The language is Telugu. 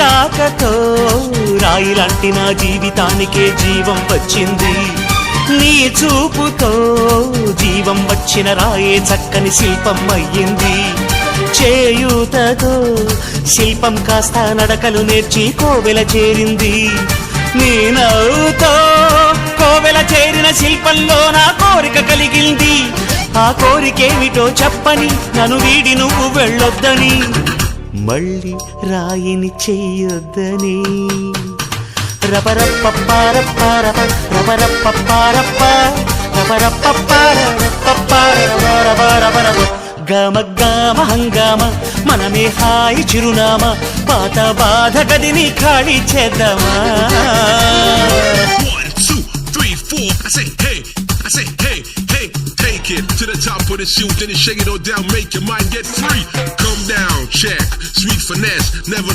రాకతో రాయిలాంటి నా జీవితానికే జీవం వచ్చింది. నీ చూపుతో జీవం వచ్చిన రాయే చక్కని శిల్పం అయ్యింది. చేయూతతో శిల్పం కాస్త నడకలు నేర్చి కోవెల చేరింది. నీ నవ్వుతో కోవెల చేరిన శిల్పంలో నా కోరిక కలిగింది. ఆ కోరికేమిటో చెప్పని నన్ను వీడి నువ్వు వెళ్ళొద్దని, మళ్ళీ రాయిని చెయ్యొద్దని. రపరప్పపారప్పారప రపరప్పపారప్ప రపరప్పపారపపారపరపరపరపరప గమ గమ హంగామ మనమే హాయి చిరునామా, పాత బాధ గదిని ఖాళీ చేద్దామా. 1 2 3 4 I say hey, I say hey, hey, take it to the top of the shoot, then you shake it all down, make your mind get free. Come down, check, sweet finesse, never